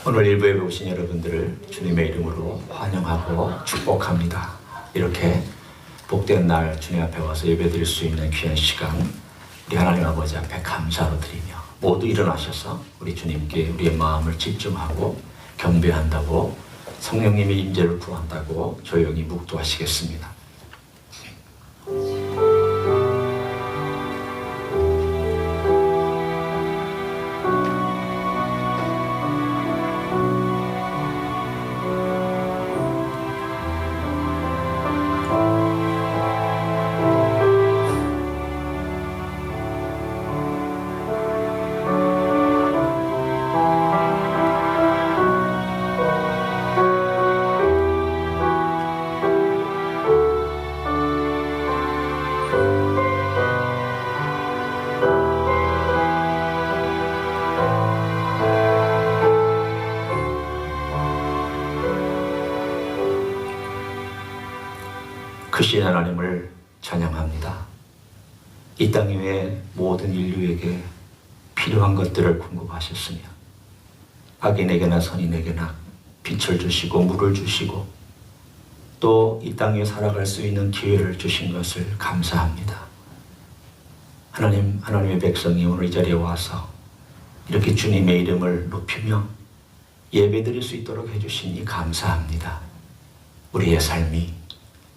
오늘 일부에 오신 여러분들을 주님의 이름으로 환영하고 축복합니다. 이렇게 복된 날 주님 앞에 와서 예배드릴 수 있는 귀한 시간, 우리 하나님 아버지 앞에 감사로 드리며 모두 일어나셔서 우리 주님께 우리의 마음을 집중하고 경배한다고, 성령님의 임재를 구한다고 조용히 묵도하시겠습니다. 크신 하나님을 찬양합니다. 이 땅 위에 모든 인류에게 필요한 것들을 공급하셨으며 악인에게나 선인에게나 빛을 주시고 물을 주시고 또 이 땅 위에 살아갈 수 있는 기회를 주신 것을 감사합니다. 하나님, 하나님의 백성이 오늘 이 자리에 와서 이렇게 주님의 이름을 높이며 예배드릴 수 있도록 해주시니 감사합니다. 우리의 삶이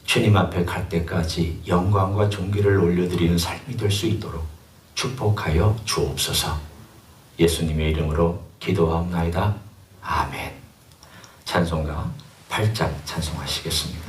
주님 앞에 갈 때까지 영광과 존귀를 올려드리는 삶이 될 수 있도록 축복하여 주옵소서. 예수님의 이름으로 기도하옵나이다. 아멘. 찬송가 8장 찬송하시겠습니다.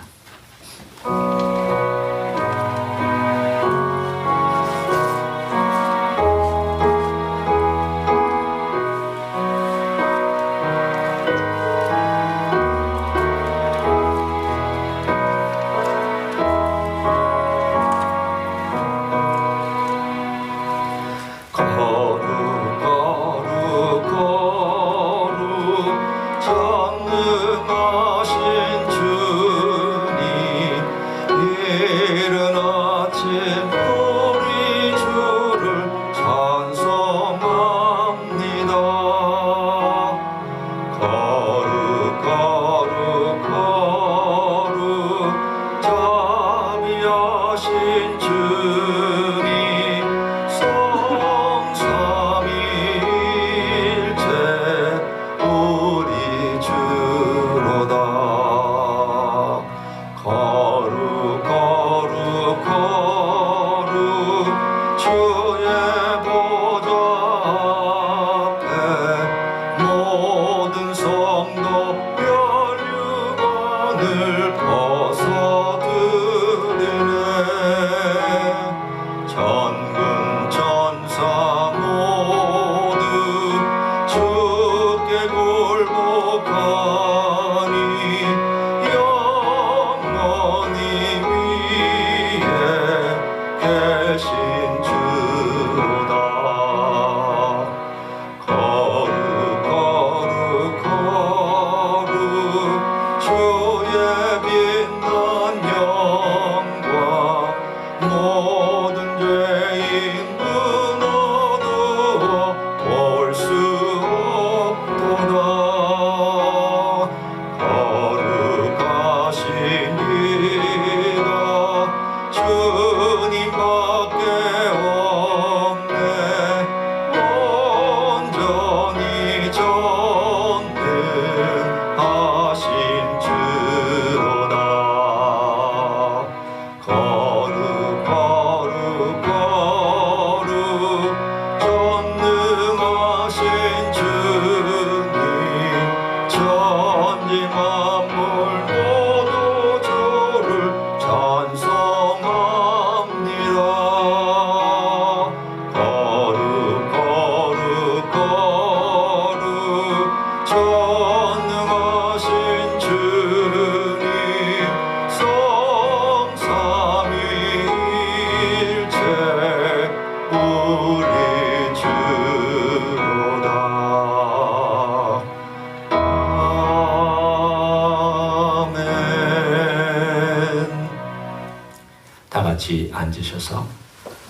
같이 앉으셔서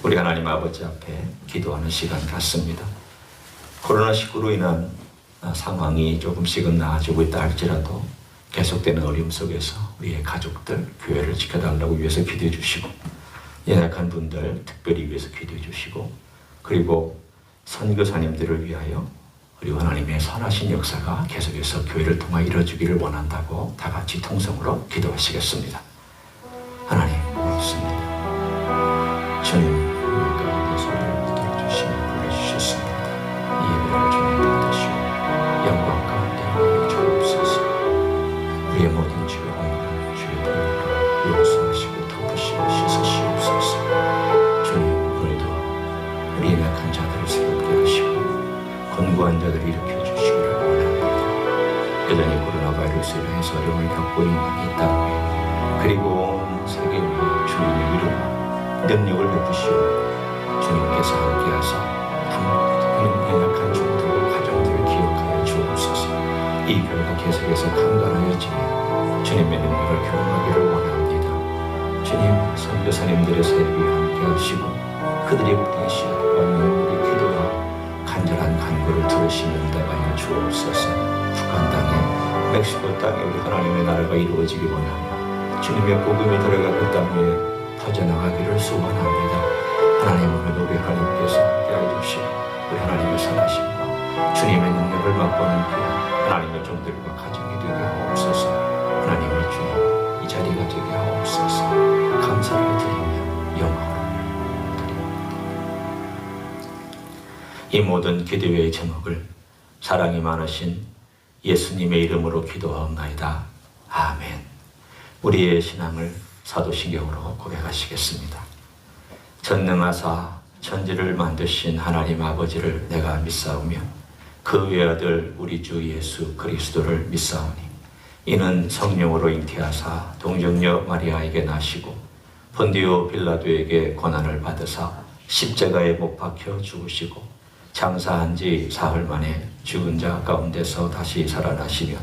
우리 하나님 아버지 앞에 기도하는 시간 같습니다. 코로나19로 인한 상황이 조금씩은 나아지고 있다 할지라도 계속되는 어려움 속에서 우리의 가족들, 교회를 지켜달라고 위해서 기도해 주시고, 연약한 분들 특별히 위해서 기도해 주시고, 그리고 선교사님들을 위하여 우리 하나님의 선하신 역사가 계속해서 교회를 통해 이루어지기를 원한다고 다 같이 통성으로 기도하시겠습니다. 하나님 고맙습니다. 주님 우리 가운데서 우리를 주시며 불러주셨습니다. 이 예배를 주님 받으시고 영광 가운데 임하여 주옵소서. 우리의 모든 죄와 허물을 주의 보혈로 용서하시고 덮으시고 씻으시옵소서. 주님 오늘도 우리 연약한 자들을 새롭게 하시고 권고한 자들을 일으켜 주시기를 원합니다. 여전히 코로나 바이러스로 인해서 어려움을 겪고 있는 이 땅에, 그리고 온 세계 위에 주님의 위로와 능력을 베푸시오. 주님께서 함께하사 한 연약한 종들, 가정들을 기억하여 주옵소서. 이 교회가 계속해서 강건하여지며 주님의 능력을 경험하기를 원합니다. 주님, 선교사님들의 사역에 함께하시고 그들의 부대시여 우리 기도와 간절한 간구를 들으시며 응답하여 주옵소서. 북한 땅에, 멕시코 땅에 우리 하나님의 나라가 이루어지기 원하며 주님의 복음이 들어가 그 땅 위에 퍼져나가기를 소원합니다. 하나님, 오늘도 우리 하나님께서 함께해 주시고 우리 하나님의 선하심과 주님의 능력을 맛보는 귀한 하나님의 종들과 가정이 되게 하옵소서. 하나님의 주님, 이 자리가 되게 하옵소서. 감사를 드리며 영광을 이 모든 기도의 제목을 사랑이 많으신 예수님의 이름으로 기도하옵나이다. 아멘. 우리의 신앙을 사도신경으로 고백하시겠습니다. 전능하사 천지를 만드신 하나님 아버지를 내가 믿사오며 그 외아들 우리 주 예수 그리스도를 믿사오니 이는 성령으로 잉태하사 동정녀 마리아에게 나시고 본디오 빌라도에게 고난을 받으사 십자가에 못 박혀 죽으시고 장사한 지 사흘 만에 죽은 자 가운데서 다시 살아나시며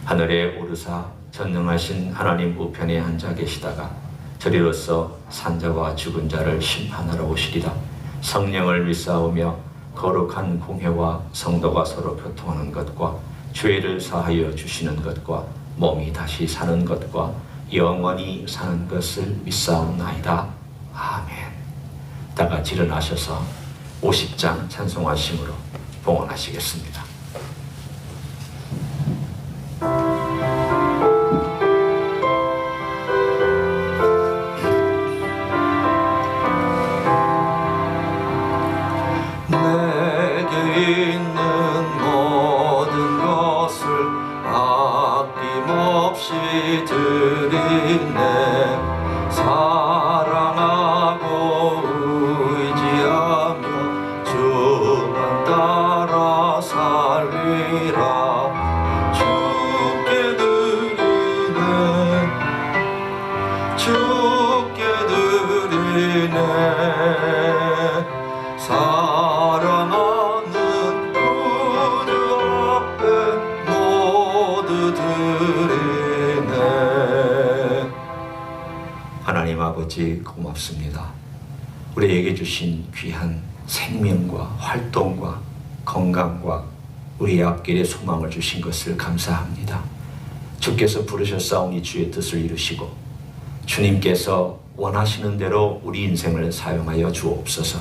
하늘에 오르사 전능하신 하나님 우편에 앉아 계시다가 저리로서 산자와 죽은 자를 심판하러 오시리라. 성령을 믿사오며 거룩한 공회와 성도가 서로 교통하는 것과 죄를 사하여 주시는 것과 몸이 다시 사는 것과 영원히 사는 것을 믿사옵나이다. 아멘. 다 같이 일어나셔서 50장 찬송하심으로 봉헌하시겠습니다. 내게 있는 모든 것을 아낌없이 드리네. 사랑하고 의지하며 주만 따라 살리라. 주께 드리네 사랑하는 구주 앞에 모두 드리네. 하나님 아버지 고맙습니다. 우리에게 주신 귀한 생명과 활동과 건강과 우리의 앞길에 소망을 주신 것을 감사합니다. 주께서 부르셨사오니 주의 뜻을 이루시고 주님께서 원하시는 대로 우리 인생을 사용하여 주옵소서.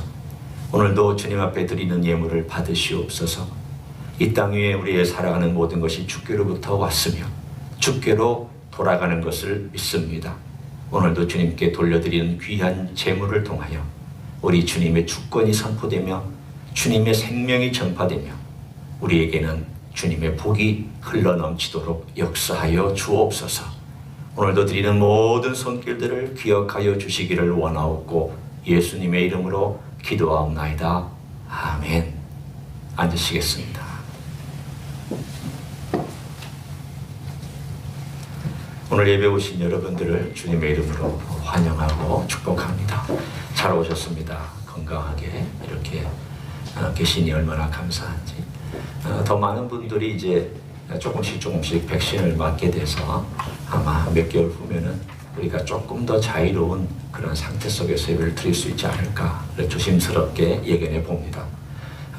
오늘도 주님 앞에 드리는 예물을 받으시옵소서. 이 땅 위에 우리의 살아가는 모든 것이 주께로부터 왔으며 주께로 돌아가는 것을 믿습니다. 오늘도 주님께 돌려드리는 귀한 재물을 통하여 우리 주님의 주권이 선포되며 주님의 생명이 전파되며 우리에게는 주님의 복이 흘러넘치도록 역사하여 주옵소서. 오늘도 드리는 모든 손길들을 기억하여 주시기를 원하옵고 예수님의 이름으로 기도하옵나이다. 아멘. 앉으시겠습니다. 오늘 예배 오신 여러분들을 주님의 이름으로 환영하고 축복합니다. 잘 오셨습니다. 건강하게 이렇게 계시니 얼마나 감사한지. 더 많은 분들이 이제 조금씩 백신을 맞게 돼서 아마 몇 개월 후면은 우리가 조금 더 자유로운 그런 상태 속에서 예배를 드릴 수 있지 않을까 조심스럽게 예견해 봅니다.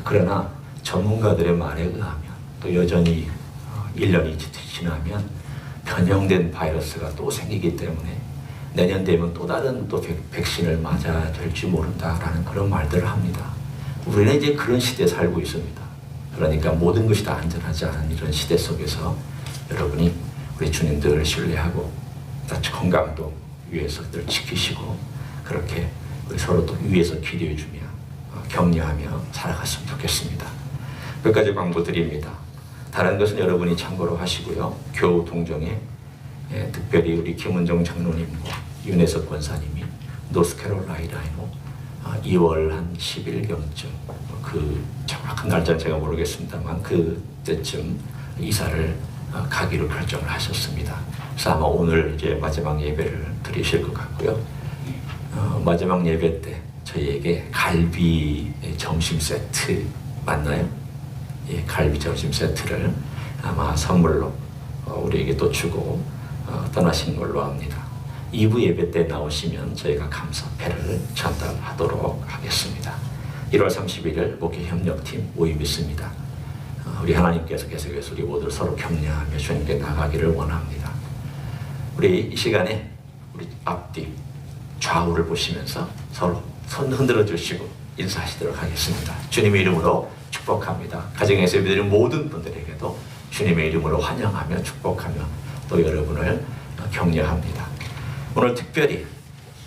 그러나 전문가들의 말에 의하면 또 여전히 1년이 지나면 변형된 바이러스가 또 생기기 때문에 내년 되면 또 다른 또 백신을 맞아야 될지 모른다라는 그런 말들을 합니다. 우리는 이제 그런 시대에 살고 있습니다. 그러니까 모든 것이 다 안전하지 않은 이런 시대 속에서 여러분이 우리 주님들을 신뢰하고 건강도 위에서 늘 지키시고 그렇게 우리 서로 또 위에서 기도해주며 격려하며 살아갔으면 좋겠습니다. 몇 가지 광고드립니다. 다른 것은 여러분이 참고로 하시고요. 교우 동정에 특별히 우리 김은정 장로님과 윤혜석 권사님이 노스캐롤라이나로 2월 한 10일경쯤 그 정확한 날짜는 제가 모르겠습니다만 그때쯤 이사를 가기로 결정을 하셨습니다. 그래서 아마 오늘 이제 마지막 예배를 드리실 것 같고요. 마지막 예배 때 저희에게 갈비 점심 세트 맞나요? 예, 갈비 점심 세트를 아마 선물로 우리에게 또 주고 떠나신 걸로 압니다. 2부 예배 때 나오시면 저희가 감사패를 전달하도록 하겠습니다. 1월 31일 목회협력팀 모임 있습니다. 우리 하나님께서 계속해서 우리 모두 서로 격려하며 주님께 나가기를 원합니다. 우리 이 시간에 우리 앞뒤 좌우를 보시면서 서로 손 흔들어 주시고 인사하시도록 하겠습니다. 주님의 이름으로 축복합니다. 가정에서 예배드리는 모든 분들에게도 주님의 이름으로 환영하며 축복하며 또 여러분을 격려합니다. 오늘 특별히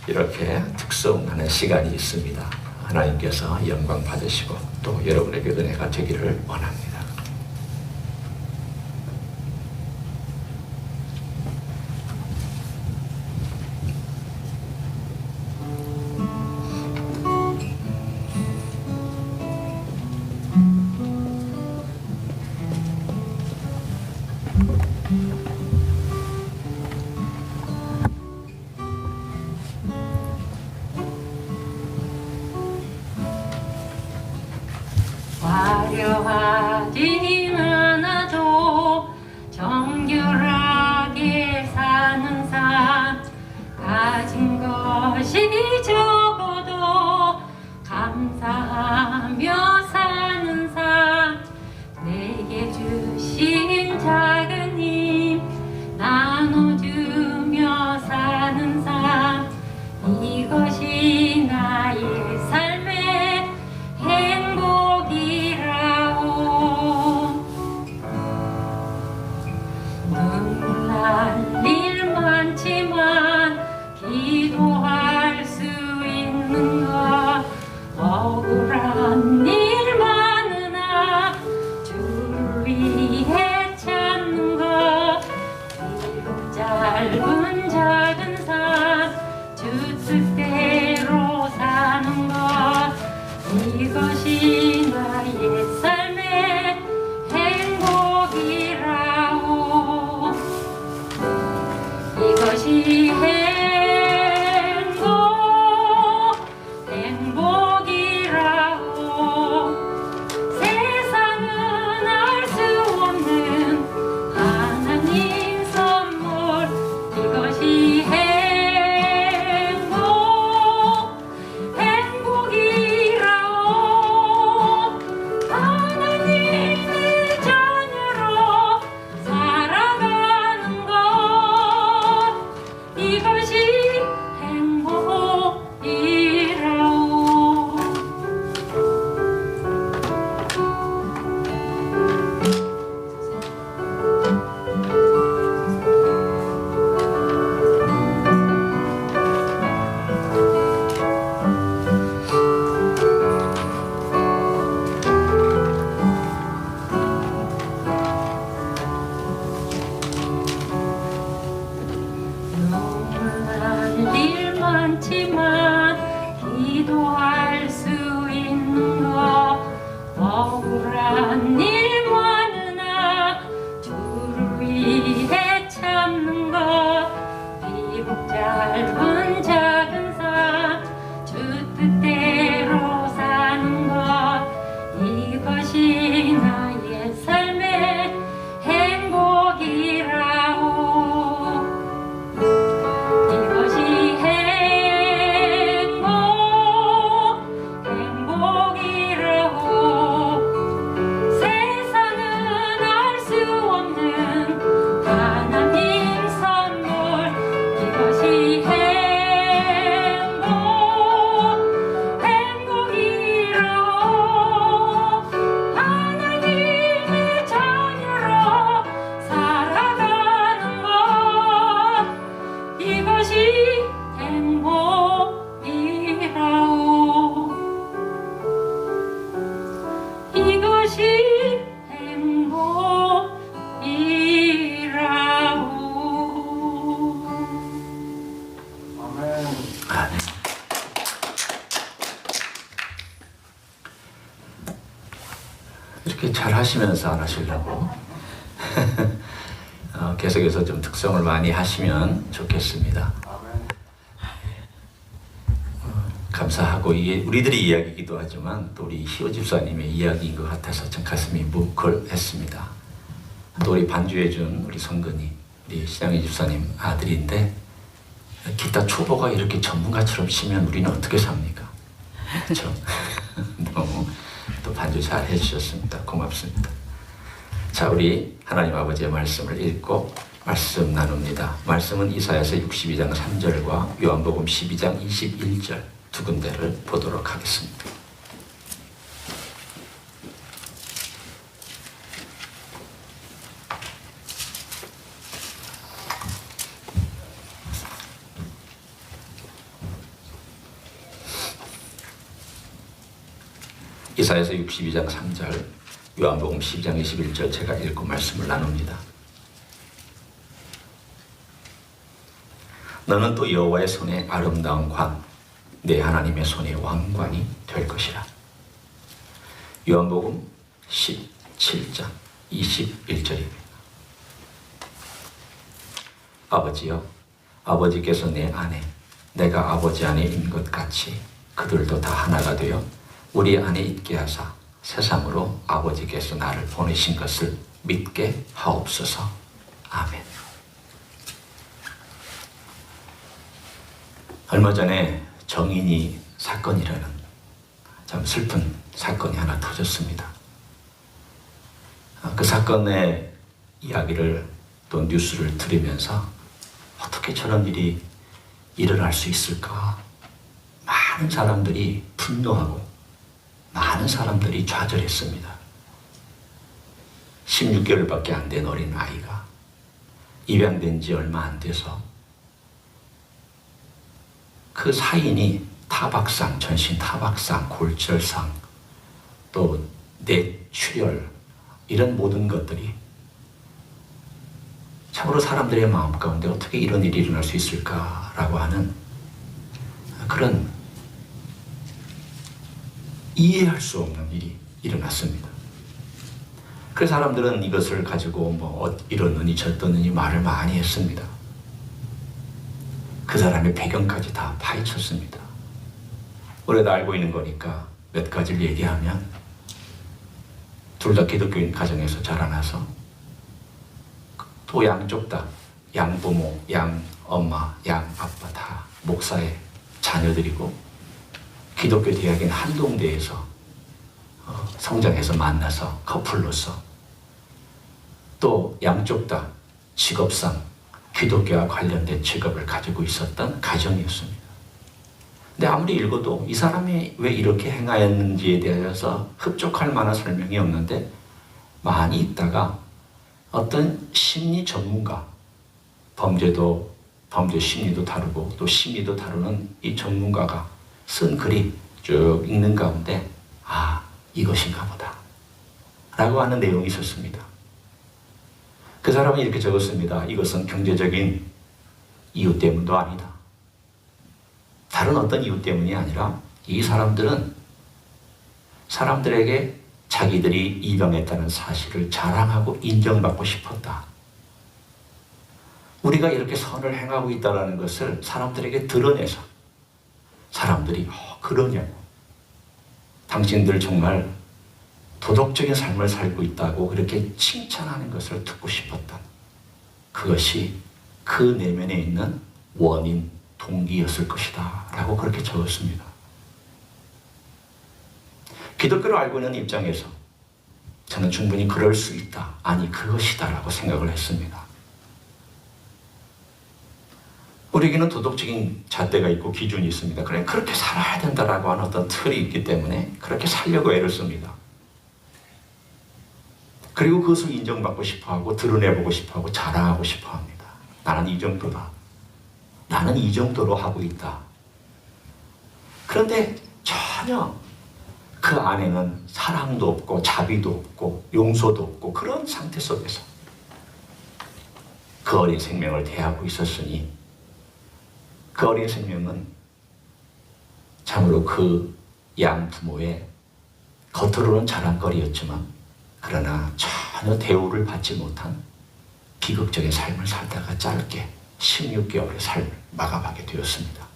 이렇게 특성하는 시간이 있습니다. 하나님께서 영광 받으시고 또 여러분에게 은혜가 되기를 원합니다. 화려하진 않아도 정결하게 사는 삶 가진 것이 적어도 감사하며 사는 삶 내게 주신 작은 힘 나눠주며 사는 삶 이것이 나의 삶의 행복이라오. 눈물 날 일 많지만 기도할 수 있는 것 억울한 일 많으나 주를 위해 찾는 것 비록 짧은 작은 삶 주 뜻대로 사는 것 이것이 나의 삶의 행복이라오. 이것이 행복이라오. 세상은 알 수 없는 하나님 선물 이것이 행복이라오. 하나님의 자녀로 살아가는 것 이것이 행복이라오. 눈물 날 일 많지만 기도할 수 있는 것 억울한 일 많으나 주를 위해 참는 것 비록 짧은 작은 삶 주 뜻대로 사는 것 이것이 나의 삶의 행복이라오. 이것이 행복이라오. 세상은 이렇게 잘 하시면서 안 하시려고 계속해서 좀 특성을 많이 하시면 좋겠습니다. 감사하고 이게 우리들의 이야기이기도 하지만 또 우리 희호 집사님의 이야기인 것 같아서 참 가슴이 뭉클했습니다. 또 우리 반주해준 우리 성근이 우리 신양희 집사님 아들인데 기타 초보가 이렇게 전문가처럼 치면 우리는 어떻게 삽니까? 그렇죠? 너무 또 반주 잘 해주셨습니다. 고맙습니다. 자, 우리 하나님 아버지의 말씀을 읽고 말씀 나눕니다. 말씀은 이사야서 62장 3절과 요한복음 12장 21절 두 군데를 보도록 하겠습니다. 이사야서 62장 3절, 요한복음 12장 21절 제가 읽고 말씀을 나눕니다. 너는 또 여호와의 손에 아름다운 관, 내 하나님의 손에 왕관이 될 것이라. 요한복음 17장 21절입니다. 아버지여, 아버지께서 내 안에, 내가 아버지 안에 있는 것 같이 그들도 다 하나가 되어 우리 안에 있게 하사 세상으로 아버지께서 나를 보내신 것을 믿게 하옵소서. 아멘. 얼마 전에 정인이 사건이라는 참 슬픈 사건이 하나 터졌습니다. 그 사건의 이야기를 또 뉴스를 들으면서 어떻게 저런 일이 일어날 수 있을까? 많은 사람들이 분노하고 많은 사람들이 좌절했습니다. 16개월밖에 안 된 어린 아이가 입양된 지 얼마 안 돼서 그 사인이 타박상, 전신 타박상, 골절상, 또 뇌출혈 이런 모든 것들이 참으로 사람들의 마음 가운데 어떻게 이런 일이 일어날 수 있을까라고 하는 그런 이해할 수 없는 일이 일어났습니다. 그 사람들은 이것을 가지고 뭐 이러느니 저러느니 말을 많이 했습니다. 그 사람의 배경까지 다 파헤쳤습니다. 우리가 알고 있는 거니까 몇 가지를 얘기하면 둘 다 기독교인 가정에서 자라나서 또 양쪽 다 양부모, 양엄마, 양아빠 다 목사의 자녀들이고 기독교 대학인 한동대에서 성장해서 만나서 커플로서 또 양쪽 다 직업상 기독교와 관련된 직업을 가지고 있었던 가정이었습니다. 근데 아무리 읽어도 이 사람이 왜 이렇게 행하였는지에 대해서 흡족할 만한 설명이 없는데 많이 있다가 어떤 심리 전문가, 범죄 심리도 다루고 또 심리도 다루는 이 전문가가 쓴 글이 쭉 읽는 가운데 이것인가 보다 라고 하는 내용이 있었습니다. 그 사람은 이렇게 적었습니다. 이것은 경제적인 이유 때문도 아니다. 다른 어떤 이유 때문이 아니라 이 사람들은 사람들에게 자기들이 입양했다는 사실을 자랑하고 인정받고 싶었다. 우리가 이렇게 선을 행하고 있다는 것을 사람들에게 드러내서 사람들이 그러냐고, 당신들 정말 도덕적인 삶을 살고 있다고 그렇게 칭찬하는 것을 듣고 싶었던 그것이 그 내면에 있는 원인, 동기였을 것이다 라고 그렇게 적었습니다. 기독교를 알고 있는 입장에서 저는 충분히 그럴 수 있다, 아니 그것이다 라고 생각을 했습니다. 우리에게는 도덕적인 잣대가 있고 기준이 있습니다. 그래 그렇게 살아야 된다라고 하는 어떤 틀이 있기 때문에 그렇게 살려고 애를 씁니다. 그리고 그것을 인정받고 싶어하고 드러내보고 싶어하고 자랑하고 싶어합니다. 나는 이 정도다. 나는 이 정도로 하고 있다. 그런데 전혀 그 안에는 사랑도 없고 자비도 없고 용서도 없고 그런 상태 속에서 그 어린 생명을 대하고 있었으니 그 어린 생명은 참으로 그 양 부모의 겉으로는 자랑거리였지만 그러나 전혀 대우를 받지 못한 비극적인 삶을 살다가 짧게 16개월의 삶을 마감하게 되었습니다.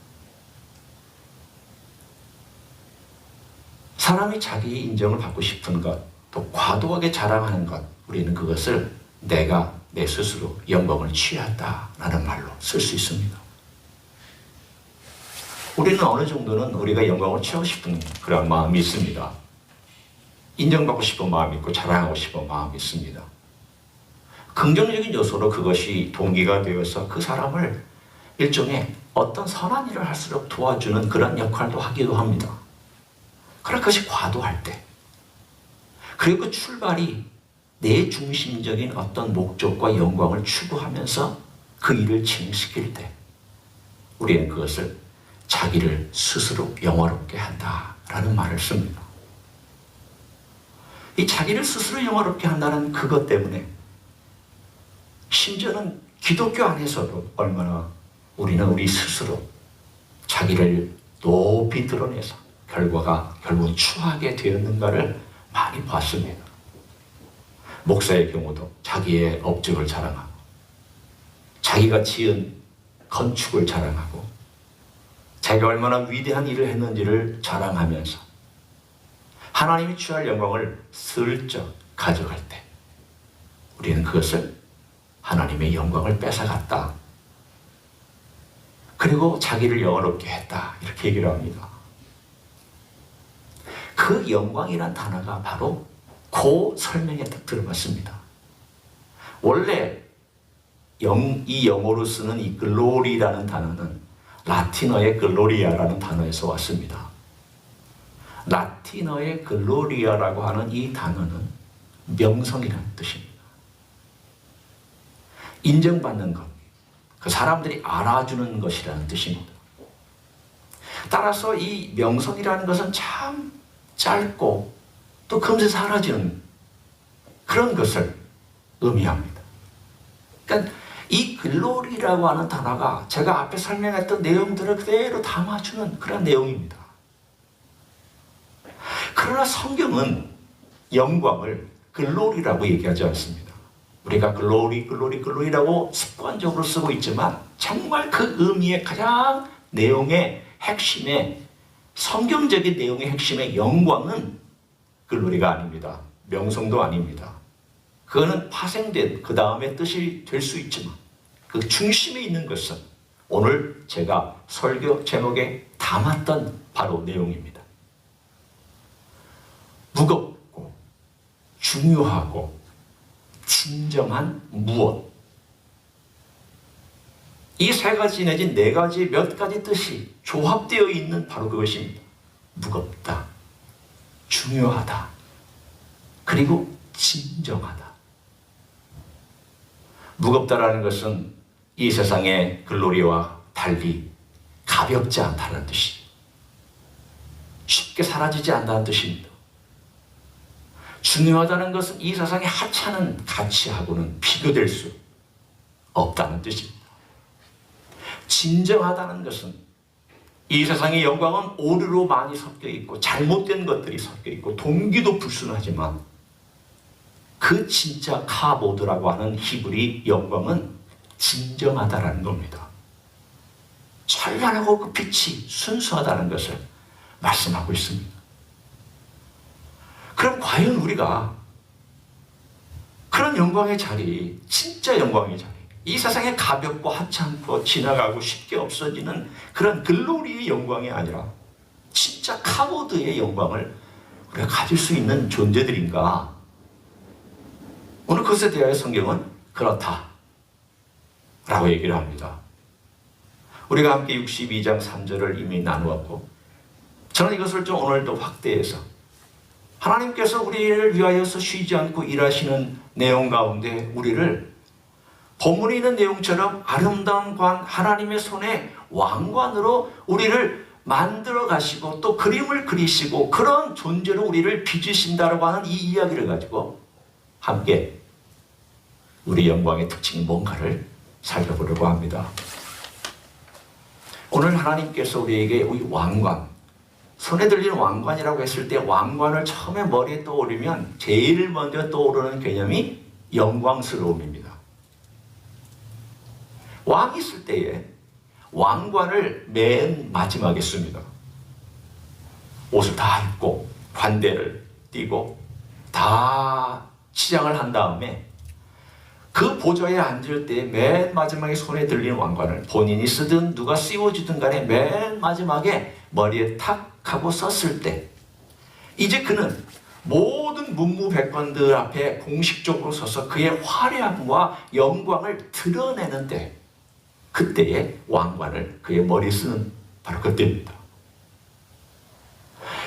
사람이 자기의 인정을 받고 싶은 것, 또 과도하게 자랑하는 것, 우리는 그것을 내가 내 스스로 영광을 취한다라는 말로 쓸 수 있습니다. 우리는 어느 정도는 우리가 영광을 취하고 싶은 그런 마음이 있습니다. 인정받고 싶은 마음이 있고 자랑하고 싶은 마음이 있습니다. 긍정적인 요소로 그것이 동기가 되어서 그 사람을 일종의 어떤 선한 일을 할수록 도와주는 그런 역할도 하기도 합니다. 그러나 그것이 과도할 때, 그리고 그 출발이 내 중심적인 어떤 목적과 영광을 추구하면서 그 일을 진행시킬 때 우리는 그것을 자기를 스스로 영화롭게 한다라는 말을 씁니다. 이 자기를 스스로 영화롭게 한다는 그것 때문에 심지어는 기독교 안에서도 얼마나 우리는 우리 스스로 자기를 높이 드러내서 결과가 결국 추하게 되었는가를 많이 봤습니다. 목사의 경우도 자기의 업적을 자랑하고 자기가 지은 건축을 자랑하고 자기가 얼마나 위대한 일을 했는지를 자랑하면서 하나님이 취할 영광을 슬쩍 가져갈 때 우리는 그것을 하나님의 영광을 뺏어갔다. 그리고 자기를 영화롭게 했다. 이렇게 얘기를 합니다. 그 영광이란 단어가 바로 그 설명에 딱 들어맞습니다. 원래 이 영어로 쓰는 이 글로리라는 단어는 라틴어의 글로리아라는 단어에서 왔습니다. 라틴어의 글로리아라고 하는 이 단어는 명성이라는 뜻입니다. 인정받는 것, 그 사람들이 알아주는 것이라는 뜻입니다. 따라서 이 명성이라는 것은 참 짧고 또 금세 사라지는 그런 것을 의미합니다. 그러니까 이 글로리라고 하는 단어가 제가 앞에 설명했던 내용들을 그대로 담아주는 그런 내용입니다. 그러나 성경은 영광을 글로리라고 얘기하지 않습니다. 우리가 글로리라고 습관적으로 쓰고 있지만 정말 그 의미의 가장 내용의 핵심의 성경적인 내용의 핵심의 영광은 글로리가 아닙니다. 명성도 아닙니다. 그거는 파생된 그 다음의 뜻이 될 수 있지만 그 중심에 있는 것은 오늘 제가 설교 제목에 담았던 바로 내용입니다. 무겁고 중요하고 진정한 무엇, 이 세 가지 내지 네 가지 몇 가지 뜻이 조합되어 있는 바로 그것입니다. 무겁다, 중요하다, 그리고 진정하다. 무겁다라는 것은 이 세상의 글로리와 달리 가볍지 않다는 뜻이, 쉽게 사라지지 않는다는 뜻입니다. 중요하다는 것은 이 세상의 하찮은 가치하고는 비교될 수 없다는 뜻입니다. 진정하다는 것은 이 세상의 영광은 오류로 많이 섞여 있고 잘못된 것들이 섞여 있고 동기도 불순하지만 그 진짜 카보드라고 하는 히브리 영광은 진정하다라는 겁니다. 찬란하고 그 빛이 순수하다는 것을 말씀하고 있습니다. 그럼 과연 우리가 그런 영광의 자리, 진짜 영광의 자리, 이 세상에 가볍고 하찮고 지나가고 쉽게 없어지는 그런 글로리의 영광이 아니라 진짜 카보드의 영광을 우리가 가질 수 있는 존재들인가? 오늘 그것에 대하여 성경은 그렇다 라고 얘기를 합니다. 우리가 함께 62장 3절을 이미 나누었고 저는 이것을 좀 오늘도 확대해서 하나님께서 우리를 위하여서 쉬지 않고 일하시는 내용 가운데 우리를 본문에 있는 내용처럼 아름다운 관, 하나님의 손에 왕관으로 우리를 만들어 가시고 또 그림을 그리시고 그런 존재로 우리를 빚으신다고 하는 이 이야기를 가지고 함께 우리 영광의 특징이 뭔가를 살펴보려고 합니다. 오늘 하나님께서 우리에게 우리 왕관, 손에 들리는 왕관이라고 했을 때 왕관을 처음에 머리에 떠오르면 제일 먼저 떠오르는 개념이 영광스러움입니다. 왕이 있을 때에 왕관을 맨 마지막에 씁니다. 옷을 다 입고 관대를 띠고 다 치장을 한 다음에 그 보좌에 앉을 때 맨 마지막에 손에 들리는 왕관을 본인이 쓰든 누가 씌워주든 간에 맨 마지막에 머리에 탁 하고 썼을 때 이제 그는 모든 문무백관들 앞에 공식적으로 서서 그의 화려함과 영광을 드러내는데 그때의 왕관을 그의 머리에 쓰는 바로 그때입니다.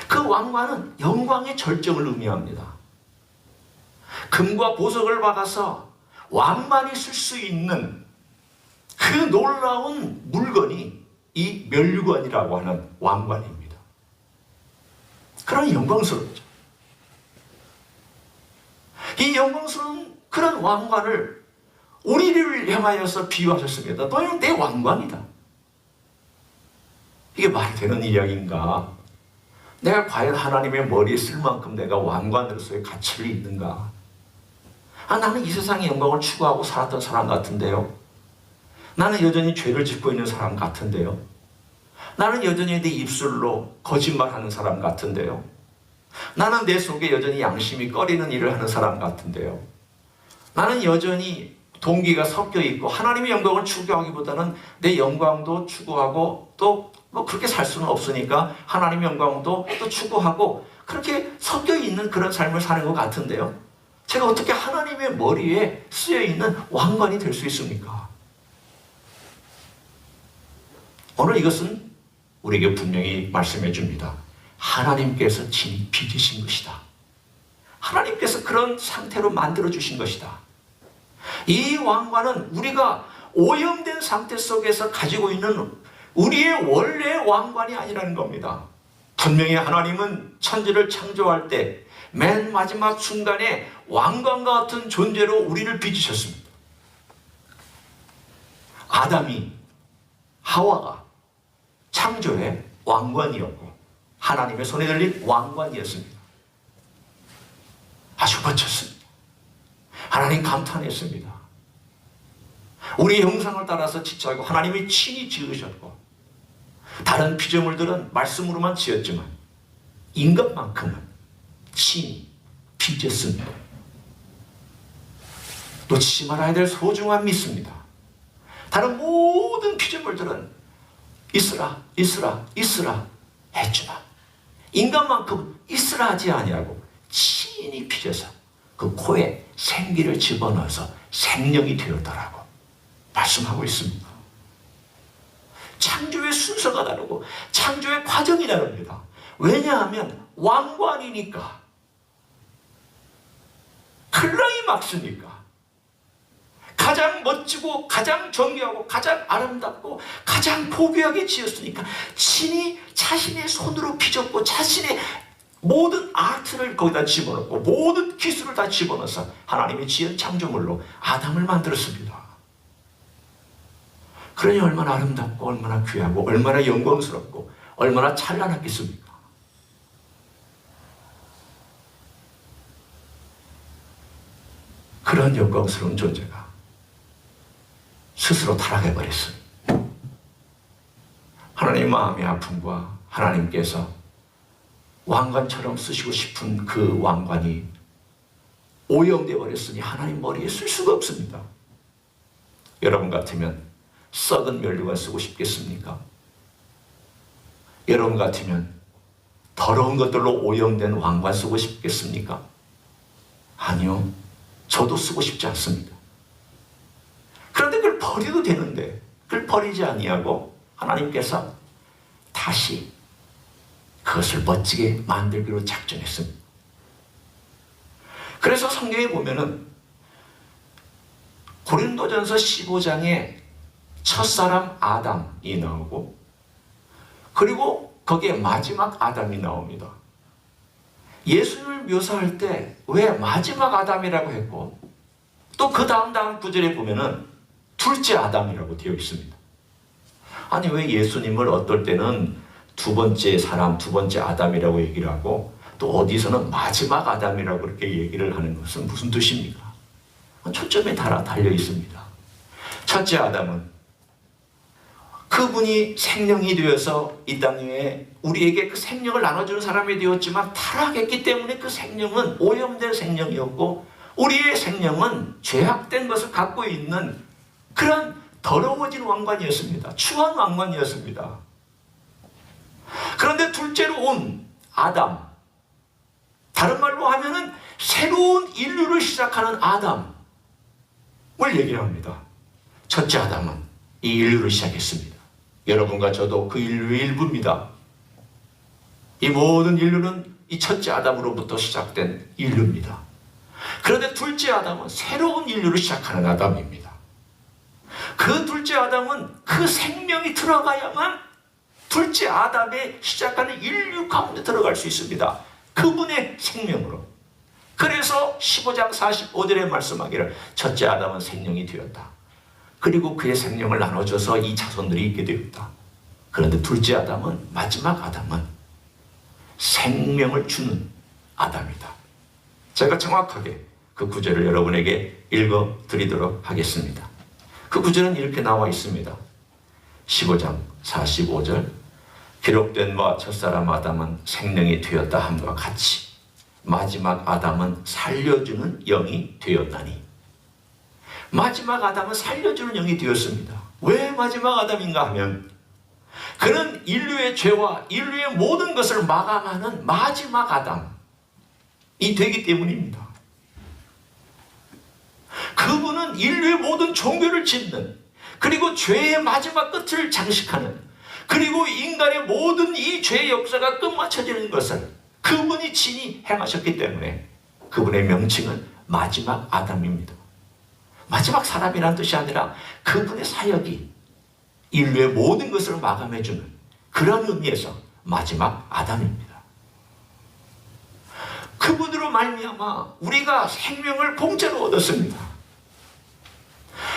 그 왕관은 영광의 절정을 의미합니다. 금과 보석을 박아서 왕만이 쓸 수 있는 그 놀라운 물건이 이 멸류관이라고 하는 왕관입니다. 그런 영광스럽죠. 이 영광스러운 그런 왕관을 우리를 향하여서 비유하셨습니다. 너희는 내 왕관이다. 이게 말이 되는 이야기인가? 내가 과연 하나님의 머리에 쓸 만큼 내가 왕관으로서의 가치를 있는가? 나는 이 세상의 영광을 추구하고 살았던 사람 같은데요. 나는 여전히 죄를 짓고 있는 사람 같은데요. 나는 여전히 내 입술로 거짓말하는 사람 같은데요. 나는 내 속에 여전히 양심이 꺼리는 일을 하는 사람 같은데요. 나는 여전히 동기가 섞여 있고 하나님의 영광을 추구하기보다는 내 영광도 추구하고 또 뭐 그렇게 살 수는 없으니까 하나님의 영광도 또 추구하고 그렇게 섞여 있는 그런 삶을 사는 것 같은데요. 제가 어떻게 하나님의 머리에 쓰여 있는 왕관이 될 수 있습니까? 오늘 이것은 우리에게 분명히 말씀해 줍니다. 하나님께서 친히 빚으신 것이다. 하나님께서 그런 상태로 만들어 주신 것이다. 이 왕관은 우리가 오염된 상태 속에서 가지고 있는 우리의 원래의 왕관이 아니라는 겁니다. 분명히 하나님은 천지를 창조할 때 맨 마지막 순간에 왕관과 같은 존재로 우리를 빚으셨습니다. 아담이 하와가 창조의 왕관이었고 하나님의 손에 들린 왕관이었습니다. 아주 멋졌습니다. 하나님 감탄했습니다. 우리 형상을 따라서 지체하고 하나님이 친히 지으셨고 다른 피조물들은 말씀으로만 지었지만 인간만큼은 친히 빚었습니다. 놓치지 말아야 될 소중한 믿습니다. 다른 모든 피조물들은 있으라 했지만 인간만큼 있으라 하지 아니하고 친히 빚어서 그 코에 생기를 집어넣어서 생명이 되었다라고 말씀하고 있습니다. 창조의 순서가 다르고 창조의 과정이 다릅니다. 왜냐하면 왕관이니까, 클라이막스니까, 가장 멋지고 가장 정교하고 가장 아름답고 가장 고귀하게 지었으니까 친히 자신의 손으로 빚었고 자신의 모든 아트를 거기다 집어넣고 모든 기술을 다 집어넣어서 하나님이 지은 창조물로 아담을 만들었습니다. 그러니 얼마나 아름답고 얼마나 귀하고 얼마나 영광스럽고 얼마나 찬란하겠습니까? 그런 영광스러운 존재가 스스로 타락해버렸습니다. 하나님 마음의 아픔과 하나님께서 왕관처럼 쓰시고 싶은 그 왕관이 오염되어 버렸으니 하나님 머리에 쓸 수가 없습니다. 여러분 같으면 썩은 멸류관 쓰고 싶겠습니까? 여러분 같으면 더러운 것들로 오염된 왕관 쓰고 싶겠습니까? 아니요. 저도 쓰고 싶지 않습니다. 그런데 그걸 버려도 되는데 그걸 버리지 아니하고 하나님께서 다시 그것을 멋지게 만들기로 작정했습니다. 그래서 성경에 보면은 고린도전서 15장에 첫사람 아담이 나오고 그리고 거기에 마지막 아담이 나옵니다. 예수님을 묘사할 때 왜 마지막 아담이라고 했고 또 그 다음 구절에 보면은 둘째 아담이라고 되어 있습니다. 아니 왜 예수님을 어떨 때는 두 번째 사람, 두 번째 아담이라고 얘기를 하고 또 어디서는 마지막 아담이라고 그렇게 얘기를 하는 것은 무슨 뜻입니까? 초점에 달려 있습니다. 첫째 아담은 그분이 생명이 되어서 이 땅 위에 우리에게 그 생명을 나눠주는 사람이 되었지만 타락했기 때문에 그 생명은 오염된 생명이었고 우리의 생명은 죄악된 것을 갖고 있는 그런 더러워진 왕관이었습니다. 추한 왕관이었습니다. 그런데 둘째로 온 아담, 다른 말로 하면은 새로운 인류를 시작하는 아담을 얘기를 합니다. 첫째 아담은 이 인류를 시작했습니다. 여러분과 저도 그 인류의 일부입니다. 이 모든 인류는 이 첫째 아담으로부터 시작된 인류입니다. 그런데 둘째 아담은 새로운 인류를 시작하는 아담입니다. 그 둘째 아담은 그 생명이 들어가야만 둘째 아담의 시작하는 인류 가운데 들어갈 수 있습니다. 그분의 생명으로. 그래서 15장 45절에 말씀하기를 첫째 아담은 생명이 되었다. 그리고 그의 생명을 나눠줘서 이 자손들이 있게 되었다. 그런데 둘째 아담은, 마지막 아담은 생명을 주는 아담이다. 제가 정확하게 그 구절을 여러분에게 읽어드리도록 하겠습니다. 그 구절은 이렇게 나와 있습니다. 15장 45절 기록된 바 첫사람 아담은 생명이 되었다 함과 같이 마지막 아담은 살려주는 영이 되었나니. 마지막 아담은 살려주는 영이 되었습니다. 왜 마지막 아담인가 하면 그는 인류의 죄와 인류의 모든 것을 마감하는 마지막 아담이 되기 때문입니다. 그분은 인류의 모든 종교를 짓는, 그리고 죄의 마지막 끝을 장식하는, 그리고 인간의 모든 이 죄의 역사가 끝마쳐지는 것을 그분이 친히 행하셨기 때문에 그분의 명칭은 마지막 아담입니다. 마지막 사람이라는 뜻이 아니라 그분의 사역이 인류의 모든 것을 마감해주는 그런 의미에서 마지막 아담입니다. 그분으로 말미암아 우리가 생명을 공짜로 얻었습니다.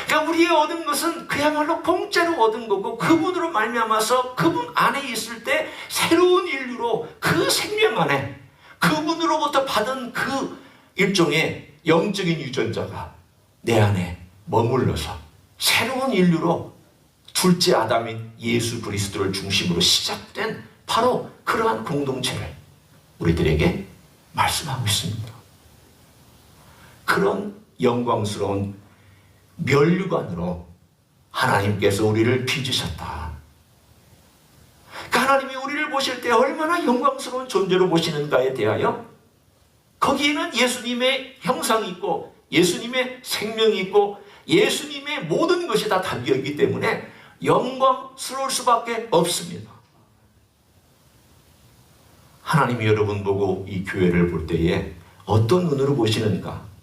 그러니까 우리의 얻은 것은 그야말로 공짜로 얻은 거고, 그분으로 말미암아서 그분 안에 있을 때 새로운 인류로 그 생명 안에 그분으로부터 받은 그 일종의 영적인 유전자가 내 안에 머물러서 새로운 인류로 둘째 아담인 예수 그리스도를 중심으로 시작된 바로 그러한 공동체를 우리들에게 말씀하고 있습니다. 그런 영광스러운 면류관으로 하나님께서 우리를 빚으셨다. 그러니까 하나님이 우리를 보실 때 얼마나 영광스러운 존재로 보시는가에 대하여 거기에는 예수님의 형상이 있고 예수님의 생명이 있고 예수님의 모든 것이 다 담겨있기 때문에 영광스러울 수밖에 없습니다. 하나님이 여러분 보고 이 교회를 볼 때에 어떤 눈으로 보시는가?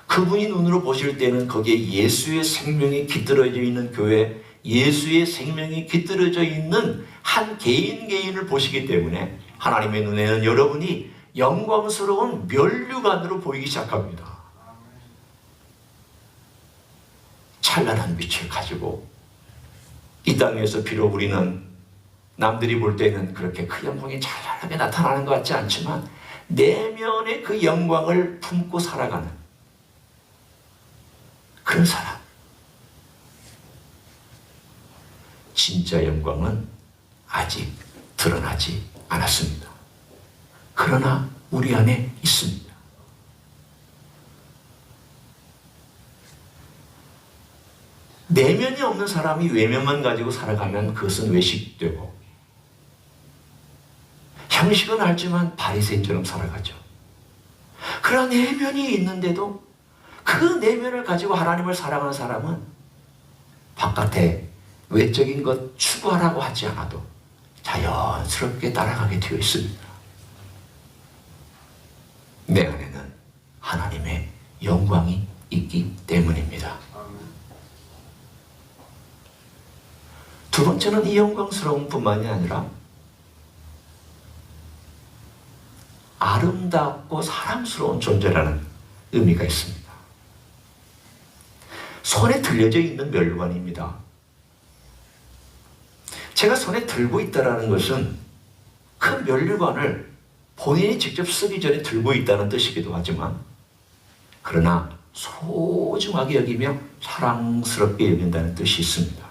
그분이 눈으로 보실 때는 거기에 예수의 생명이 깃들어져 있는 교회, 예수의 생명이 깃들어져 있는 한 개인 개인을 보시기 때문에 하나님의 눈에는 여러분이 영광스러운 면류관으로 보이기 시작합니다. 찬란한 빛을 가지고 이 땅에서 비록 우리는 남들이 볼 때는 그렇게 그 영광이 찬란하게 나타나는 것 같지 않지만 내면의 그 영광을 품고 살아가는 그런 사람, 진짜 영광은 아직 드러나지 않았습니다. 그러나 우리 안에 있습니다. 내면이 없는 사람이 외면만 가지고 살아가면 그것은 외식되고 형식은 알지만 바리새인처럼 살아가죠. 그러나 내면이 있는데도 그 내면을 가지고 하나님을 사랑하는 사람은 바깥에 외적인 것 추구하라고 하지 않아도 자연스럽게 따라가게 되어 있습니다. 내 안에는 하나님의 영광이 있기 때문입니다. 두 번째는 이 영광스러움 뿐만이 아니라 아름답고 사랑스러운 존재라는 의미가 있습니다. 손에 들려져 있는 면류관입니다. 제가 손에 들고 있다는 것은 그 면류관을 본인이 직접 쓰기 전에 들고 있다는 뜻이기도 하지만, 그러나 소중하게 여기며 사랑스럽게 여긴다는 뜻이 있습니다.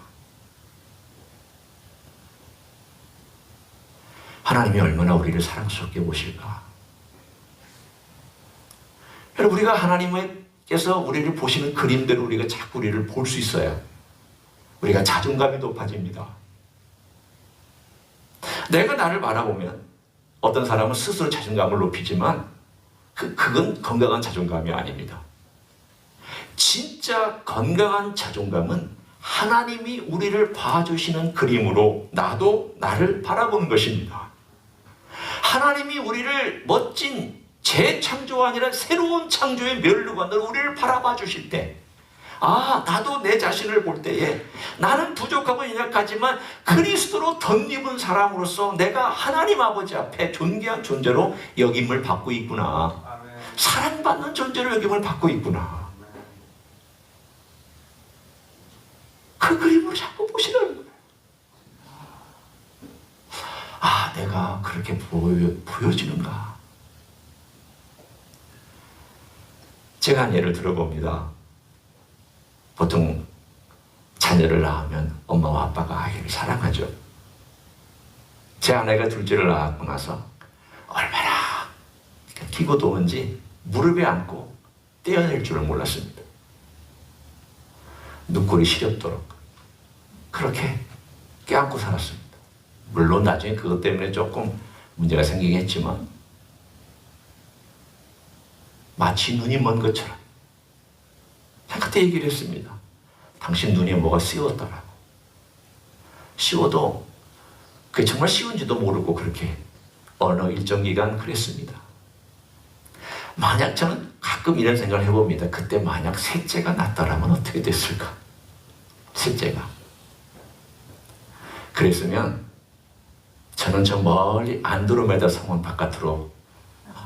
하나님이 얼마나 우리를 사랑스럽게 보실까? 여러분, 우리가 하나님께서 우리를 보시는 그림대로 우리가 자꾸 우리를 볼 수 있어야 우리가 자존감이 높아집니다. 내가 나를 바라보면 어떤 사람은 스스로 자존감을 높이지만 그건 건강한 자존감이 아닙니다. 진짜 건강한 자존감은 하나님이 우리를 봐주시는 그림으로 나도 나를 바라보는 것입니다. 하나님이 우리를 멋진 재창조가 아니라 새로운 창조의 면류관으로 우리를 바라봐 주실 때, 나도 내 자신을 볼 때에 나는 부족하고 연약하지만 그리스도로 덧입은 사람으로서 내가 하나님 아버지 앞에 존귀한 존재로 여김을 받고 있구나. 사랑받는 존재로 여김을 받고 있구나. 그 그림으로 자꾸 보시라는 거예요. 내가 그렇게 보여지는가? 제가 한 예를 들어봅니다. 보통 자녀를 낳으면 엄마와 아빠가 아이를 사랑하죠. 제 아내가 둘째를 낳았고 나서 얼마나 기고 더운지 무릎에 안고 떼어낼 줄을 몰랐습니다. 눈꼴이 시렵도록 그렇게 껴안고 살았습니다. 물론 나중에 그것 때문에 조금 문제가 생기긴 했지만 마치 눈이 먼 것처럼 그때 얘기를 했습니다. 당신 눈에 뭐가 씌웠더라고. 씌워도 그게 정말 씌운지도 모르고 그렇게 어느 일정 기간 그랬습니다. 만약 저는 가끔 이런 생각을 해봅니다. 그때 만약 셋째가 났다라면 어떻게 됐을까? 셋째가. 그랬으면 저는 저 멀리 안드로메다 성원 바깥으로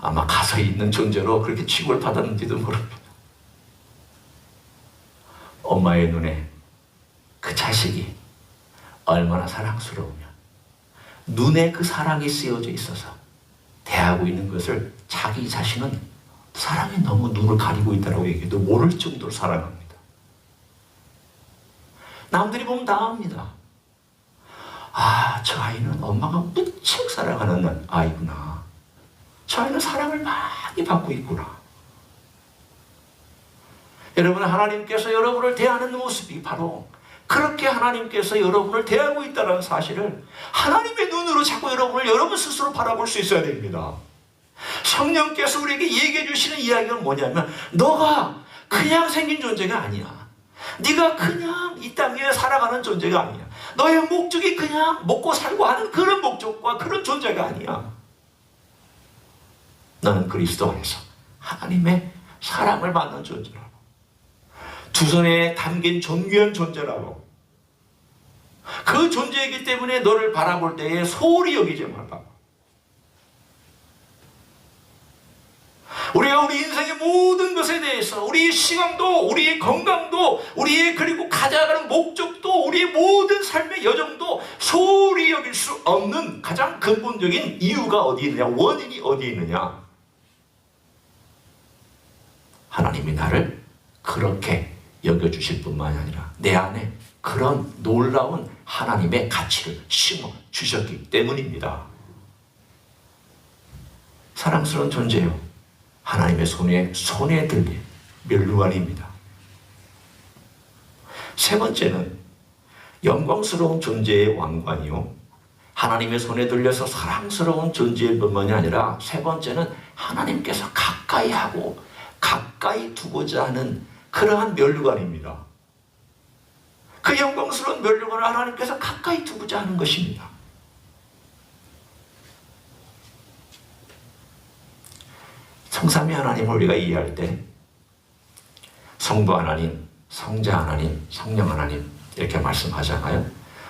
아마 가서 있는 존재로 그렇게 취급을 받았는지도 모릅니다. 엄마의 눈에 그 자식이 얼마나 사랑스러우면 눈에 그 사랑이 쓰여져 있어서 대하고 있는 것을 자기 자신은 사랑에 너무 눈을 가리고 있다고 얘기해도 모를 정도로 사랑합니다. 남들이 보면 다 압니다. 저 아이는 엄마가 무척 사랑하는 아이구나. 저 아이는 사랑을 많이 받고 있구나. 여러분, 하나님께서 여러분을 대하는 모습이 바로 그렇게 하나님께서 여러분을 대하고 있다는 사실을 하나님의 눈으로 자꾸 여러분 스스로 바라볼 수 있어야 됩니다. 성령께서 우리에게 얘기해 주시는 이야기가 뭐냐면, 너가 그냥 생긴 존재가 아니야. 네가 그냥 이 땅에 살아가는 존재가 아니야. 너의 목적이 그냥 먹고 살고 하는 그런 목적과 그런 존재가 아니야. 너는 그리스도 안에서 하나님의 사랑을 받는 존재라고. 두 손에 담긴 존귀한 존재라고. 그 존재이기 때문에 너를 바라볼 때에 소홀히 여기지 말라고. 우리가 우리 인생의 모든 것에 대해서 우리의 시간도, 우리의 건강도, 우리의 그리고 가져가는 목적도, 우리의 모든 삶의 여정도 소홀히 여길 수 없는 가장 근본적인 이유가 어디 있느냐, 원인이 어디 있느냐. 하나님이 나를 그렇게 여겨주실 뿐만 아니라 내 안에 그런 놀라운 하나님의 가치를 심어주셨기 때문입니다. 사랑스러운 존재요, 하나님의 손에 들린 면류관입니다. 세 번째는 영광스러운 존재의 왕관이요, 하나님의 손에 들려서 사랑스러운 존재일 뿐만이 아니라 세 번째는 하나님께서 가까이 하고 가까이 두고자 하는 그러한 면류관입니다. 그 영광스러운 면류관을 하나님께서 가까이 두고자 하는 것입니다. 성삼위 하나님을 우리가 이해할 때 성부 하나님, 성자 하나님, 성령 하나님 이렇게 말씀하잖아요.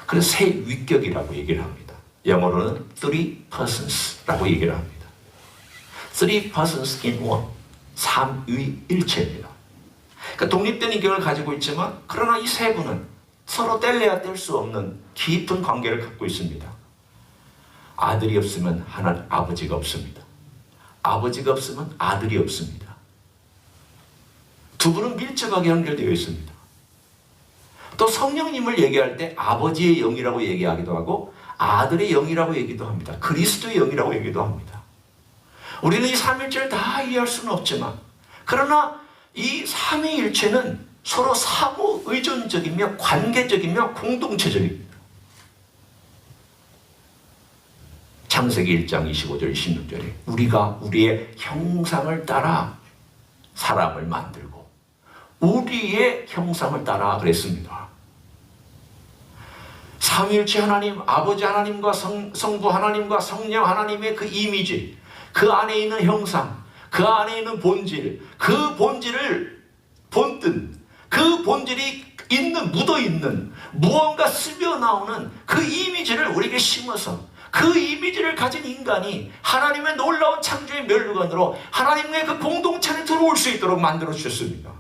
그래서 세 위격이라고 얘기를 합니다. 영어로는 three persons라고 얘기를 합니다. Three persons in one, 삼위일체입니다. 그러니까 독립된 인격을 가지고 있지만 그러나 이 세 분은 서로 뗄래야 뗄 수 없는 깊은 관계를 갖고 있습니다. 아들이 없으면 하나님 아버지가 없습니다. 아버지가 없으면 아들이 없습니다. 두 분은 밀접하게 연결되어 있습니다. 또 성령님을 얘기할 때 아버지의 영이라고 얘기하기도 하고 아들의 영이라고 얘기도 합니다. 그리스도의 영이라고 얘기도 합니다. 우리는 이 삼위일체를 다 이해할 수는 없지만 그러나 이 삼위일체는 서로 사무 의존적이며 관계적이며 공동체적입니다. 창세기 1장 25절 26절에 우리가 우리의 형상을 따라 사람을 만들고 우리의 형상을 따라 그랬습니다. 삼위일체 하나님, 아버지 하나님과 성부 하나님과 성령 하나님의 그 이미지, 그 안에 있는 형상, 그 안에 있는 본질, 그 본질을 본뜬, 그 본질이 묻어있는 무언가 스며 나오는 그 이미지를 우리에게 심어서 그 이미지를 가진 인간이 하나님의 놀라운 창조의 멸류관으로 하나님의 그 공동체에 들어올 수 있도록 만들어 주셨습니다.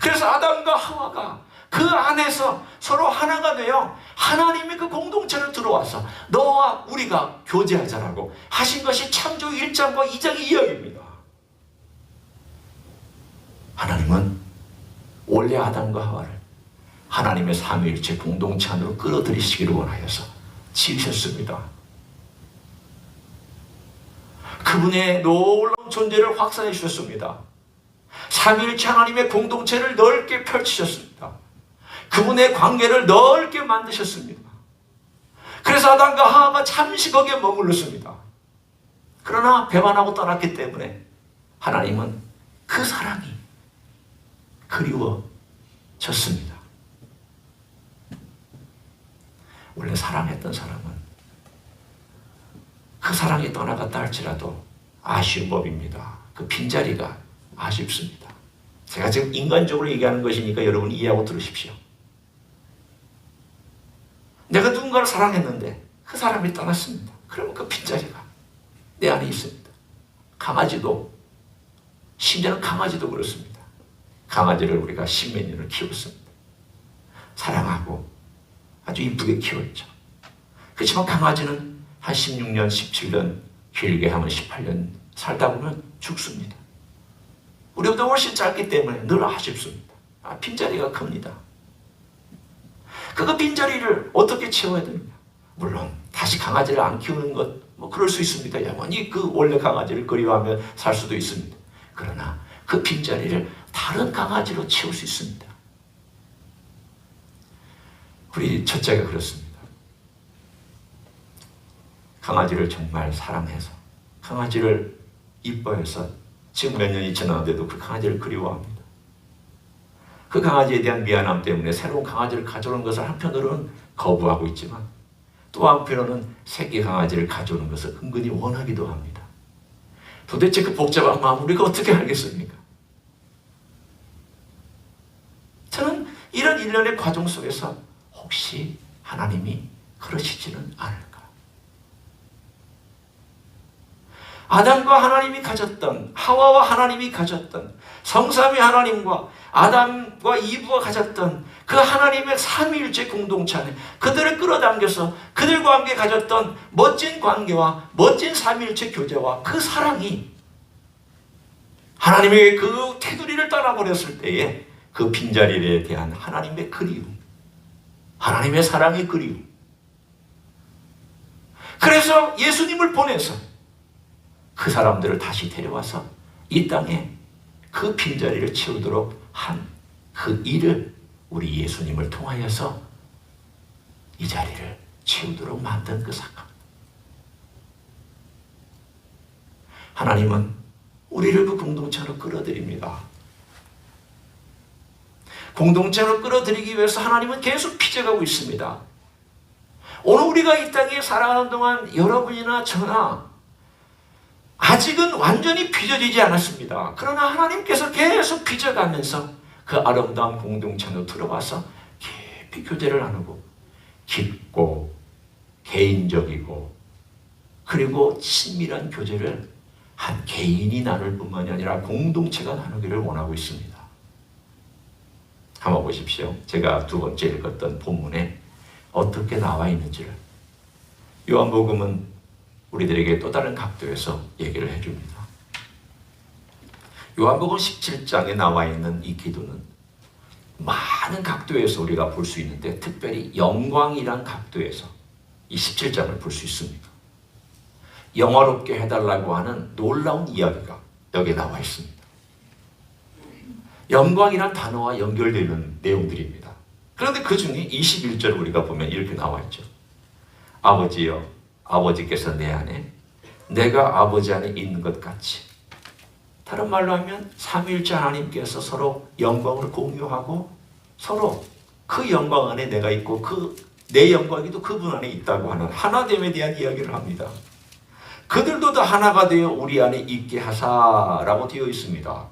그래서 아담과 하와가 그 안에서 서로 하나가 되어 하나님의 그 공동체로 들어와서 너와 우리가 교제하자라고 하신 것이 창조 1장과 2장의 이야기입니다. 하나님은 원래 아담과 하와를 하나님의 삼위일체 공동체 안으로 끌어들이시기를 원하여서 지으셨습니다. 그분의 놀라운 존재를 확산해 주셨습니다. 삼위일체 하나님의 공동체를 넓게 펼치셨습니다. 그분의 관계를 넓게 만드셨습니다. 그래서 아담과 하와가 잠시 거기에 머물렀습니다. 그러나 배반하고 떠났기 때문에 하나님은 그 사랑이 그리워졌습니다. 원래 사랑했던 사람은 그 사랑이 떠나갔다 할지라도 아쉬운 법입니다. 그 빈자리가 아쉽습니다. 제가 지금 인간적으로 얘기하는 것이니까 여러분 이해하고 들으십시오. 내가 누군가를 사랑했는데 그 사람이 떠났습니다. 그러면 그 빈자리가 내 안에 있습니다. 강아지도, 심지어는 강아지도 그렇습니다. 강아지를 우리가 십몇 년을 키웠습니다. 사랑하고 아주 이쁘게 키웠죠. 그렇지만 강아지는 한 16년, 17년, 길게 하면 18년 살다 보면 죽습니다. 우리보다 훨씬 짧기 때문에 늘 아쉽습니다. 빈자리가 큽니다. 그 빈자리를 어떻게 채워야 되느냐? 물론 다시 강아지를 안 키우는 것 뭐 그럴 수 있습니다. 영원히 그 원래 강아지를 그리워하며 살 수도 있습니다. 그러나 그 빈자리를 다른 강아지로 채울 수 있습니다. 우리 첫째가 그렇습니다. 강아지를 정말 사랑해서 강아지를 이뻐해서 지금 몇 년이 지났는데도 그 강아지를 그리워합니다. 그 강아지에 대한 미안함 때문에 새로운 강아지를 가져오는 것을 한편으로는 거부하고 있지만 또 한편으로는 새끼 강아지를 가져오는 것을 은근히 원하기도 합니다. 도대체 그 복잡한 마음을 우리가 어떻게 알겠습니까? 저는 이런 일련의 과정 속에서 혹시 하나님이 그러시지는 않을까? 아담과 하나님이 가졌던, 하와와 하나님이 가졌던, 성삼위 하나님과 아담과 이브가 가졌던 그 하나님의 삼위일체 공동체 안에 그들을 끌어당겨서 그들과 함께 가졌던 멋진 관계와 멋진 삼위일체 교제와 그 사랑이 하나님의 그 테두리를 떠나버렸을 때에 그 빈자리에 대한 하나님의 그리움, 하나님의 사랑의 그리움. 그래서 예수님을 보내서 그 사람들을 다시 데려와서 이 땅에 그 빈자리를 채우도록 한 그 일을 우리 예수님을 통하여서 이 자리를 채우도록 만든 그 사건. 하나님은 우리를 그 공동체로 끌어들입니다. 공동체로 끌어들이기 위해서 하나님은 계속 빚어가고 있습니다. 오늘 우리가 이 땅에 살아가는 동안 여러분이나 저나 아직은 완전히 빚어지지 않았습니다. 그러나 하나님께서 계속 빚어가면서 그 아름다운 공동체로 들어와서 깊이 교제를 나누고 깊고 개인적이고 그리고 친밀한 교제를 한 개인이 나눌 뿐만이 아니라 공동체가 나누기를 원하고 있습니다. 한번 보십시오. 제가 두 번째 읽었던 본문에 어떻게 나와 있는지를. 요한복음은 우리들에게 또 다른 각도에서 얘기를 해줍니다. 요한복음 17장에 나와 있는 이 기도는 많은 각도에서 우리가 볼 수 있는데 특별히 영광이란 각도에서 이 17장을 볼 수 있습니다. 영화롭게 해달라고 하는 놀라운 이야기가 여기에 나와 있습니다. 영광이란 단어와 연결되는 내용들입니다. 그런데 그 중에 21절 우리가 보면 이렇게 나와 있죠. 아버지여, 아버지께서 내 안에, 내가 아버지 안에 있는 것 같이. 다른 말로 하면 삼위일체 하나님께서 서로 영광을 공유하고 서로 그 영광 안에 내가 있고 내 영광이도 그분 안에 있다고 하는 하나됨에 대한 이야기를 합니다. 그들도 다 하나가 되어 우리 안에 있게 하사라고 되어 있습니다.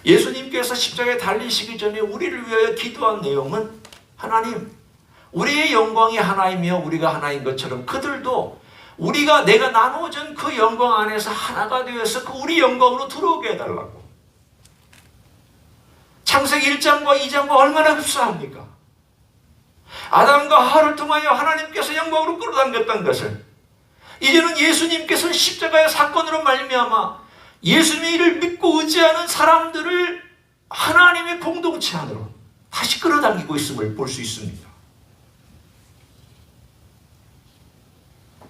예수님께서 십자가에 달리시기 전에 우리를 위하여 기도한 내용은 하나님, 우리의 영광이 하나이며 우리가 하나인 것처럼 그들도 내가 나누어준 그 영광 안에서 하나가 되어서 그 우리 영광으로 들어오게 해달라고. 창세기 1장과 2장과 얼마나 흡사합니까? 아담과 하와를 통하여 하나님께서 영광으로 끌어당겼던 것을 이제는 예수님께서는 십자가의 사건으로 말미암아 예수님의 일을 믿고 의지하는 사람들을 하나님의 공동체 안으로 다시 끌어당기고 있음을 볼 수 있습니다.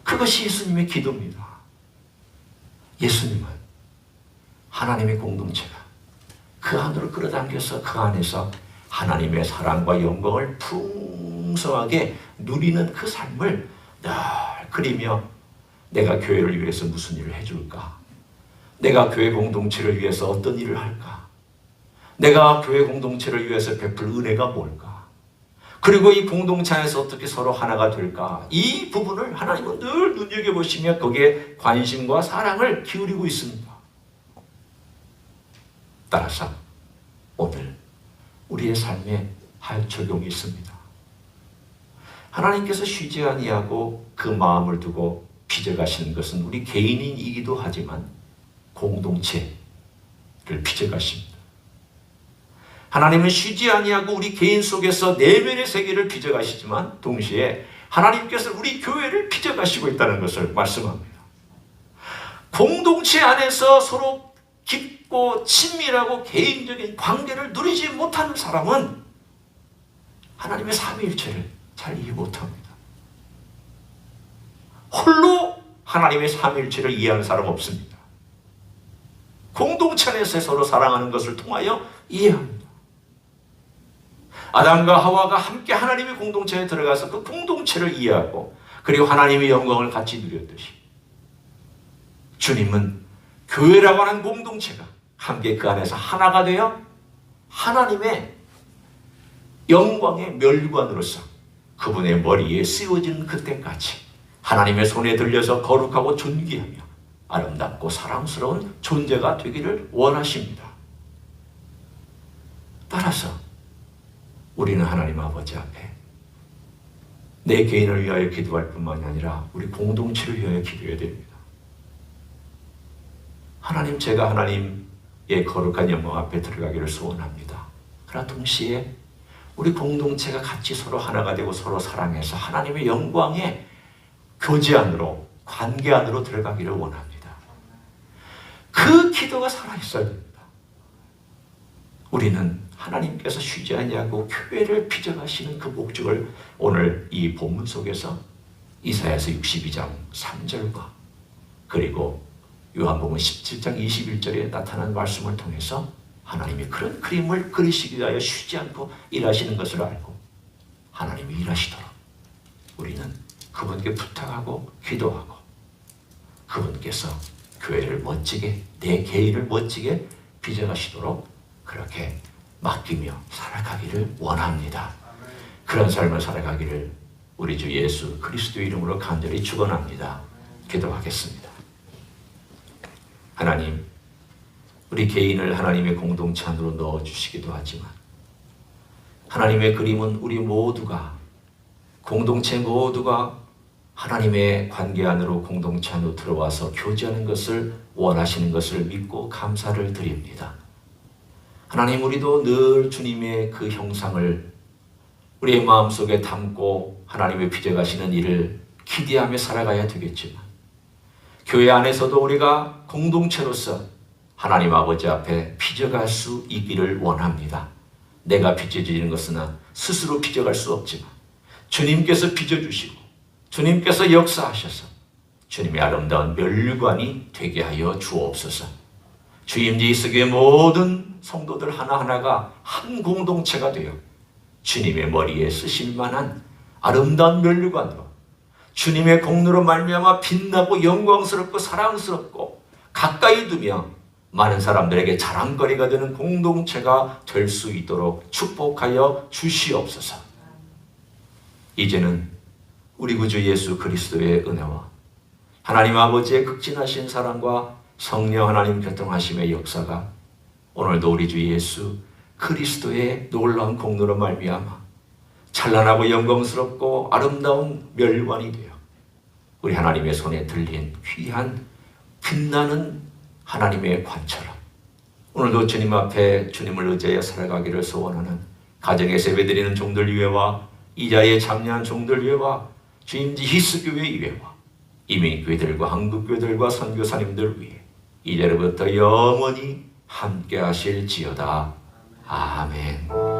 그것이 예수님의 기도입니다. 예수님은 하나님의 공동체가 그 안으로 끌어당겨서 그 안에서 하나님의 사랑과 영광을 풍성하게 누리는 그 삶을 늘 그리며 내가 교회를 위해서 무슨 일을 해줄까? 내가 교회 공동체를 위해서 어떤 일을 할까? 내가 교회 공동체를 위해서 베풀 은혜가 뭘까? 그리고 이 공동체 안에서 어떻게 서로 하나가 될까? 이 부분을 하나님은 늘 눈여겨보시며 거기에 관심과 사랑을 기울이고 있습니다. 따라서 오늘 우리의 삶에 할 적용이 있습니다. 하나님께서 쉬지 아니하고 그 마음을 두고 빚어가시는 것은 우리 개인이기도 하지만 공동체를 빚어가십니다. 하나님은 쉬지 아니하고 우리 개인 속에서 내면의 세계를 빚어가시지만 동시에 하나님께서 우리 교회를 빚어가시고 있다는 것을 말씀합니다. 공동체 안에서 서로 깊고 친밀하고 개인적인 관계를 누리지 못하는 사람은 하나님의 삼위일체를 잘 이해 못합니다. 홀로 하나님의 삼위일체를 이해하는 사람 없습니다. 공동체 안에서 서로 사랑하는 것을 통하여 이해합니다. 아담과 하와가 함께 하나님의 공동체에 들어가서 그 공동체를 이해하고 그리고 하나님의 영광을 같이 누렸듯이 주님은 교회라고 하는 공동체가 함께 그 안에서 하나가 되어 하나님의 영광의 멸관으로서 그분의 머리에 씌워진 그때까지 하나님의 손에 들려서 거룩하고 존귀하며 아름답고 사랑스러운 존재가 되기를 원하십니다. 따라서 우리는 하나님 아버지 앞에 내 개인을 위하여 기도할 뿐만이 아니라 우리 공동체를 위하여 기도해야 됩니다. 하나님, 제가 하나님의 거룩한 영광 앞에 들어가기를 소원합니다. 그러나 동시에 우리 공동체가 같이 서로 하나가 되고 서로 사랑해서 하나님의 영광의 교제 안으로, 관계 안으로 들어가기를 원합니다. 그 기도가 살아있어야 됩니다. 우리는 하나님께서 쉬지 아니하고 교회를 빚어가시는 그 목적을 오늘 이 본문 속에서 이사야서 62장 3절과 그리고 요한복음 17장 21절에 나타난 말씀을 통해서 하나님이 그런 그림을 그리시기 위하여 쉬지 않고 일하시는 것을 알고 하나님이 일하시도록 우리는 그분께 부탁하고 기도하고 그분께서 교회를 멋지게, 내 개인을 멋지게 빚어가시도록 그렇게 맡기며 살아가기를 원합니다. 그런 삶을 살아가기를 우리 주 예수 그리스도의 이름으로 간절히 축원합니다. 기도하겠습니다. 하나님, 우리 개인을 하나님의 공동체 안으로 넣어주시기도 하지만 하나님의 그림은 우리 모두가, 공동체 모두가 하나님의 관계 안으로, 공동체 안으로 들어와서 교제하는 것을 원하시는 것을 믿고 감사를 드립니다. 하나님, 우리도 늘 주님의 그 형상을 우리의 마음속에 담고 하나님의 빚어가시는 일을 기대하며 살아가야 되겠지만 교회 안에서도 우리가 공동체로서 하나님 아버지 앞에 빚어갈 수 있기를 원합니다. 내가 빚어지는 것은 스스로 빚어갈 수 없지만 주님께서 빚어주시고 주님께서 역사하셔서 주님의 아름다운 멸관이 되게 하여 주옵소서. 주임지 이스교의 모든 성도들 하나하나가 한 공동체가 되어 주님의 머리에 쓰실 만한 아름다운 멸관으로 주님의 공로로 말미암아 빛나고 영광스럽고 사랑스럽고 가까이 두며 많은 사람들에게 자랑거리가 되는 공동체가 될 수 있도록 축복하여 주시옵소서. 이제는 우리 구주 예수 그리스도의 은혜와 하나님 아버지의 극진하신 사랑과 성령 하나님 교통하심의 역사가 오늘도 우리 주 예수 그리스도의 놀라운 공로로 말미암아 찬란하고 영광스럽고 아름다운 멸관이 되어 우리 하나님의 손에 들린 귀한 빛나는 하나님의 관처럼 오늘도 주님 앞에 주님을 의지하여 살아가기를 소원하는 가정에 세배드리는 종들 위에와 이 자리에 참여한 종들 위에와 주임지 히스교회 위에와 이민교회들과 한국교회들과 선교사님들 위에 이제로부터 영원히 함께 하실지어다. 아멘.